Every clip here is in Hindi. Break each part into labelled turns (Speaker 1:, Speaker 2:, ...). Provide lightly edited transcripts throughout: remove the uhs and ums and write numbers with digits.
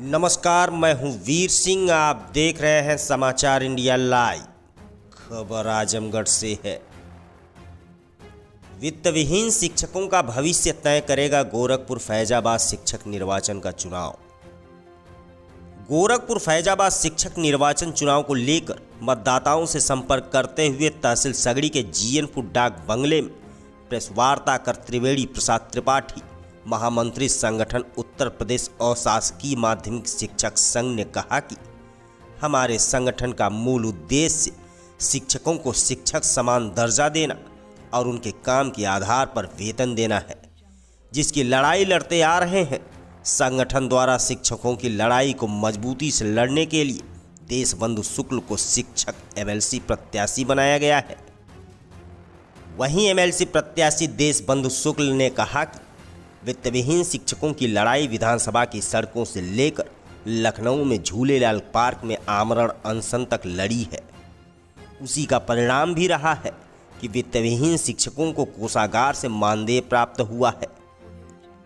Speaker 1: नमस्कार, मैं हूं वीर सिंह। आप देख रहे हैं समाचार इंडिया लाइव। खबर आजमगढ़ से है। वित्त विहीन शिक्षकों का भविष्य तय करेगा गोरखपुर फैजाबाद शिक्षक निर्वाचन का चुनाव। गोरखपुर फैजाबाद शिक्षक निर्वाचन चुनाव को लेकर मतदाताओं से संपर्क करते हुए तहसील सगड़ी के जीएनपुर डाक बंगले में प्रेस वार्ता कर त्रिवेणी प्रसाद त्रिपाठी, महामंत्री संगठन उत्तर प्रदेश अशासकीय माध्यमिक शिक्षक संघ ने कहा कि हमारे संगठन का मूल उद्देश्य शिक्षकों को शिक्षक समान दर्जा देना और उनके काम के आधार पर वेतन देना है, जिसकी लड़ाई लड़ते आ रहे हैं। संगठन द्वारा शिक्षकों की लड़ाई को मजबूती से लड़ने के लिए देशबंधु शुक्ल को शिक्षक एमएलसी प्रत्याशी बनाया गया है। वहीं एमएलसी प्रत्याशी देशबंधु शुक्ल ने कहा कि वित्त विहीन शिक्षकों की लड़ाई विधानसभा की सड़कों से लेकर लखनऊ में झूलेलाल पार्क में आमरण अनशन तक लड़ी है। उसी का परिणाम भी रहा है कि वित्त विहीन शिक्षकों को कोषागार से मानदेय प्राप्त हुआ है।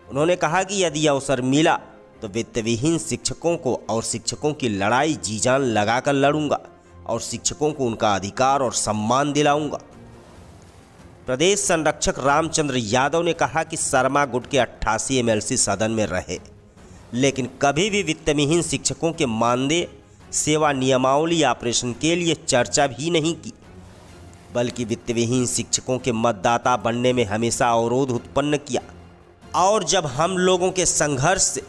Speaker 1: उन्होंने कहा कि यदि अवसर मिला तो वित्त विहीन शिक्षकों को और शिक्षकों की लड़ाई जी जान लगाकर लड़ूंगा और शिक्षकों को उनका अधिकार और सम्मान दिलाऊंगा। प्रदेश संरक्षक रामचंद्र यादव ने कहा कि शर्मा गुट के 88 एमएलसी सदन में रहे, लेकिन कभी भी वित्त विहीन शिक्षकों के मानदेय, सेवा नियमावली ऑपरेशन के लिए चर्चा भी नहीं की, बल्कि वित्त विहीन शिक्षकों के मतदाता बनने में हमेशा अवरोध उत्पन्न किया। और जब हम लोगों के संघर्ष से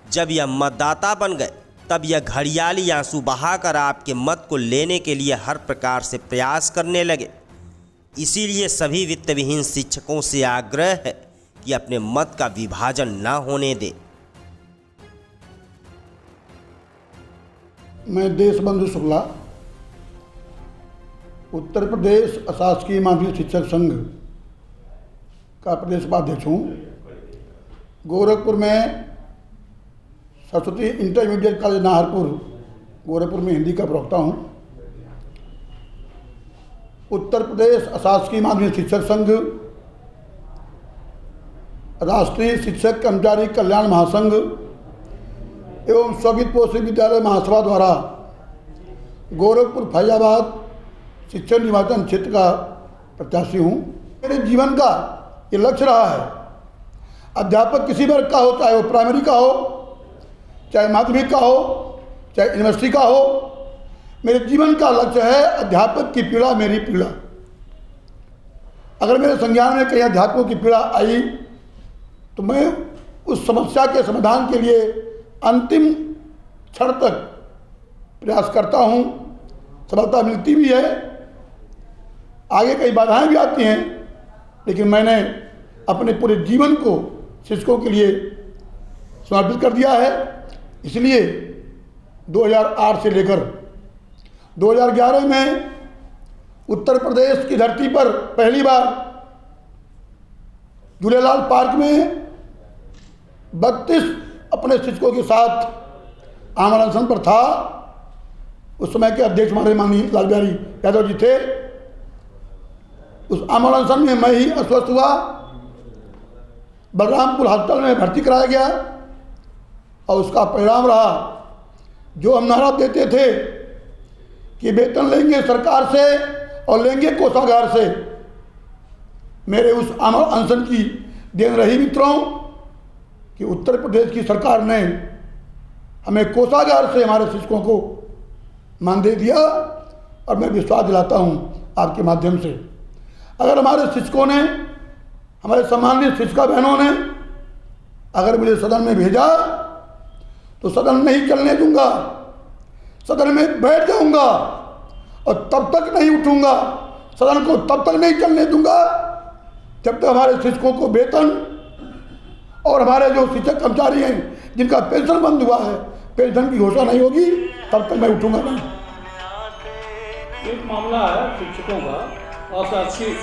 Speaker 1: जब यह मतदाता बन गए, तब यह घड़ियाली आंसू बहाकर आपके मत को लेने के लिए हर प्रकार से प्रयास करने लगे। इसीलिए सभी वित्त विहीन शिक्षकों से आग्रह है कि अपने मत का विभाजन न होने दे।
Speaker 2: मैं देशबंधु शुक्ला, उत्तर प्रदेश अशासकीय माध्यमिक शिक्षक संघ का प्रदेश उपाध्यक्ष हूँ। गोरखपुर में सरस्वती इंटरमीडिएट कॉलेज नाहरपुर, गोरखपुर में हिंदी का प्रवक्ता हूँ। उत्तर प्रदेश अशासकीय माध्यमिक शिक्षक संघ, राष्ट्रीय शिक्षक कर्मचारी कल्याण महासंघ एवं स्ववित्त पोषित विद्यालय महासभा द्वारा गोरखपुर फैजाबाद शिक्षक निर्वाचन क्षेत्र का प्रत्याशी हूँ। मेरे जीवन का ये लक्ष्य रहा है, अध्यापक किसी वर्ग का हो, चाहे वो प्राइमरी का हो, चाहे माध्यमिक का हो, चाहे यूनिवर्सिटी का हो, मेरे जीवन का लक्ष्य है अध्यापक की पीड़ा मेरी पीड़ा। अगर मेरे संज्ञान में कहीं अध्यापकों की पीड़ा आई तो मैं उस समस्या के समाधान के लिए अंतिम क्षण तक प्रयास करता हूँ। सफलता मिलती भी है, आगे कई बाधाएं भी आती हैं, लेकिन मैंने अपने पूरे जीवन को शिक्षकों के लिए समर्पित कर दिया है। इसलिए 2008 से लेकर 2011 में उत्तर प्रदेश की धरती पर पहली बार झूलेलाल पार्क में 32 अपने शिक्षकों के साथ आमरण अनशन पर था। उस समय के अध्यक्ष हमारे माननीय लाल बिहारी यादव जी थे। उस आमरण अनशन में मैं ही अस्वस्थ हुआ, बलरामपुर हॉस्पिटल में भर्ती कराया गया और उसका परिणाम रहा, जो हम नारा देते थे कि वेतन लेंगे सरकार से और लेंगे कोषागार से, मेरे उस आमरण अनशन की देन रही मित्रों कि उत्तर प्रदेश की सरकार ने हमें कोषागार से हमारे शिक्षकों को मानदेय दिया। और मैं विश्वास दिलाता हूँ आपके माध्यम से, अगर हमारे शिक्षकों ने, हमारे सम्मानित शिक्षिका बहनों ने अगर मुझे सदन में भेजा तो सदन नहीं चलने दूंगा, सदन में बैठ जाऊंगा और तब तक नहीं उठूंगा, सदन को तब तक नहीं चलने दूंगा जब तक हमारे शिक्षकों को वेतन और हमारे जो शिक्षक कर्मचारी हैं जिनका पेंशन बंद हुआ है, पेंशन की घोषणा नहीं होगी, तब तक मैं उठूंगा नहीं।
Speaker 3: एक मामला है शिक्षकों का, अशासकीय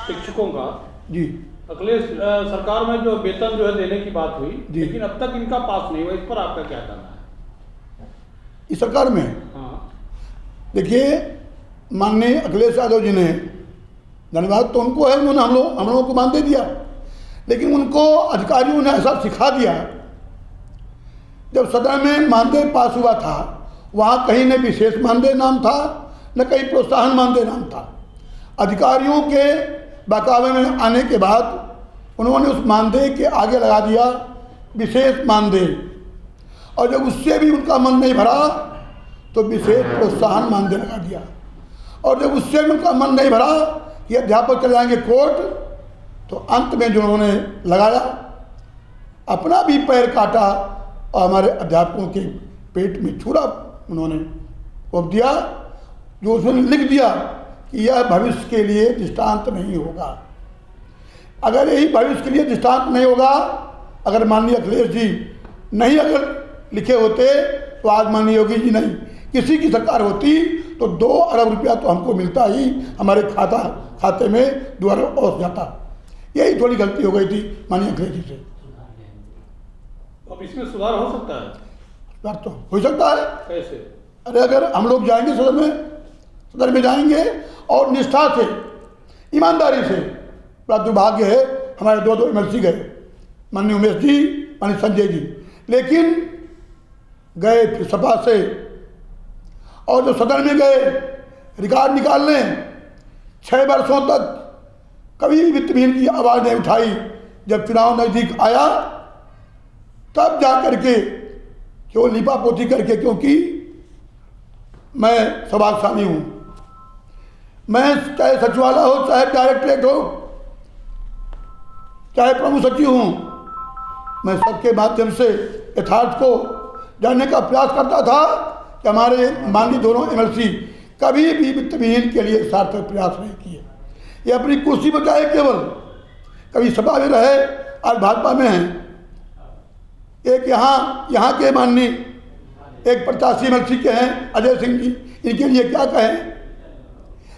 Speaker 3: शिक्षकों का
Speaker 2: जी।
Speaker 3: अखिलेश सरकार में जो वेतन जो है देने की बात हुई, लेकिन अब तक इनका पास नहीं हुआ, इस पर आपका क्या कहना है?
Speaker 2: इस सरकार में देखिए, माननीय अखिलेश यादव जी ने, धन्यवाद तो उनको है, उन्होंने हम लोगों को मानदेय दिया, लेकिन उनको अधिकारियों ने ऐसा सिखा दिया जब सदन में मानदेय पास हुआ था वहाँ कहीं न विशेष मानदेय नाम था न कहीं प्रोत्साहन मानदेय नाम था। अधिकारियों के बहकावे में आने के बाद उन्होंने उस मानदेय के आगे लगा दिया विशेष मानदेय, और जब उससे भी उनका मन नहीं भरा तो विशेष प्रोत्साहन मानदेय लगा दिया, और जब उससे भी उनका मन नहीं भरा कि अध्यापक चले जाएंगे कोर्ट, तो अंत में जो उन्होंने लगाया अपना भी पैर काटा और हमारे अध्यापकों के पेट में छुरा उन्होंने वो दिया, जो उसने लिख दिया कि यह भविष्य के लिए दृष्टांत नहीं होगा। अगर यही भविष्य के लिए दृष्टांत नहीं होगा, अगर माननीय अखिलेश जी नहीं अगर लिखे होते तो आज माननीय योगी जी नहीं किसी की सरकार होती तो 2 अरब रुपया तो हमको मिलता ही, हमारे खाते में 2 अरब और जाता। यही थोड़ी गलती हो गई थी माननीय अखिलेश जी से।
Speaker 3: अब इसमें सुधार हो सकता है?
Speaker 2: सुधार तो हो सकता है।
Speaker 3: कैसे?
Speaker 2: अरे अगर हम लोग जाएंगे सदन में जाएंगे और निष्ठा से ईमानदारी से, बड़ा दुर्भाग्य है हमारे 2 MLC गए, माननीय उमेश जी, माननीय संजय जी, लेकिन गए फिर सभा से, और जो सदन में गए रिकॉर्ड निकालने 6 वर्षों तक कभी भी वित्तहीन की आवाज़ नहीं उठाई। जब चुनाव नज़दीक आया तब जा करके केवल लिपापोती करके, क्योंकि मैं सभाशाली हूँ, मैं चाहे सचिवालय हो, चाहे डायरेक्टरेट हो, चाहे प्रमुख सचिव हूँ, मैं सबके माध्यम से यथार्थ को जानने का प्रयास करता था कि हमारे माननीय दोनों MLC कभी भी वित्तहीन के लिए सार्थक प्रयास नहीं किए। ये अपनी कुर्सी बचाए, केवल कभी सभा में रहे, आज भाजपा में हैं। एक यहाँ के माननीय एक प्रत्याशी MLC के हैं अजय सिंह जी, इनके लिए क्या कहें?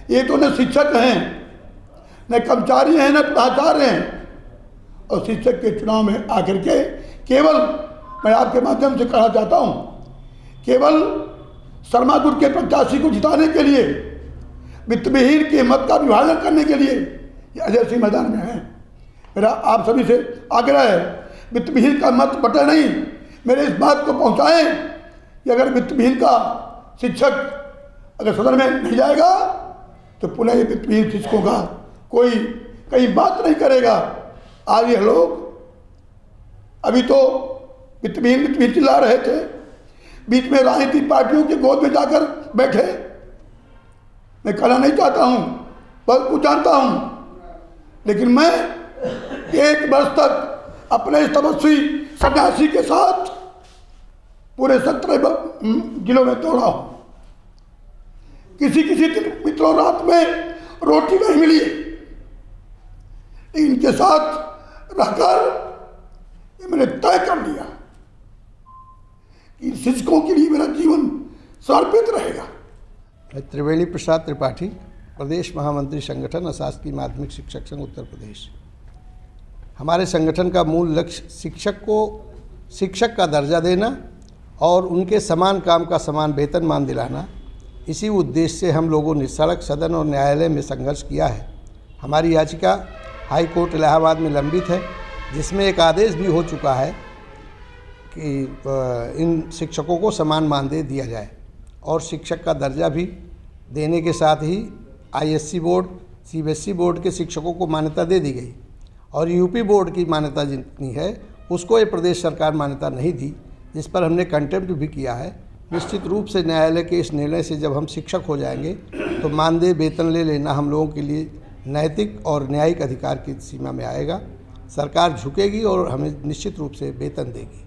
Speaker 2: ये तो न शिक्षक हैं, न कर्मचारी हैं, न प्राचार्य हैं, और शिक्षक के चुनाव में आकर के केवल मैं आपके माध्यम से कहना चाहता हूँ, केवल शर्मा गुट के प्रत्याशी को जिताने के लिए, वित्तहीन के मत का विभाजन करने के लिए ये अजय सिंह मैदान में हैं। मेरा आप सभी से आग्रह है, वित्तहीन का मत बटे नहीं, मेरे इस बात को पहुँचाएँ कि अगर वित्तहीन का शिक्षक अगर सदन में नहीं जाएगा तो पुनः ये वित्तहीन शिक्षकों का कोई कहीं बात नहीं करेगा। आज ये लोग अभी तो वित्तहीन चिल्ला रहे थे, बीच में राजनीतिक पार्टियों के गोद में जाकर बैठे। मैं कहना नहीं चाहता हूँ, बहुत कुछ जानता हूँ, लेकिन मैं 1 वर्ष तक अपने तपस्वी सन्यासी के साथ पूरे 17 जिलों में दौड़ा हूँ। किसी दिन मित्रों रात में रोटी नहीं मिली, इनके साथ रहकर मैंने तय कर लिया कि शिक्षकों के लिए मेरा जीवन समर्पित रहेगा।
Speaker 4: त्रिवेणी प्रसाद त्रिपाठी, प्रदेश महामंत्री संगठन अशासकीय माध्यमिक शिक्षक संघ उत्तर प्रदेश। हमारे संगठन का मूल लक्ष्य शिक्षक को शिक्षक का दर्जा देना और उनके समान काम का समान वेतन मान दिलाना। इसी उद्देश्य से हम लोगों ने सड़क, सदन और न्यायालय में संघर्ष किया है। हमारी याचिका हाई कोर्ट इलाहाबाद में लंबित है, जिसमें एक आदेश भी हो चुका है कि इन शिक्षकों को समान मानदेय दिया जाए और शिक्षक का दर्जा भी देने के साथ ही ISC बोर्ड, CBSE बोर्ड के शिक्षकों को मान्यता दे दी गई और UP बोर्ड की मान्यता जितनी है उसको ये प्रदेश सरकार मान्यता नहीं दी, जिस पर हमने कंटेम्प्ट भी किया है। निश्चित रूप से न्यायालय के इस निर्णय से जब हम शिक्षक हो जाएंगे तो मानदेय वेतन ले लेना हम लोगों के लिए नैतिक और न्यायिक अधिकार की सीमा में आएगा। सरकार झुकेगी और हमें निश्चित रूप से वेतन देगी।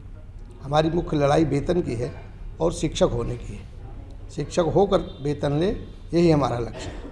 Speaker 4: हमारी मुख्य लड़ाई वेतन की है और शिक्षक होने की है। शिक्षक होकर वेतन ले, यही हमारा लक्ष्य है।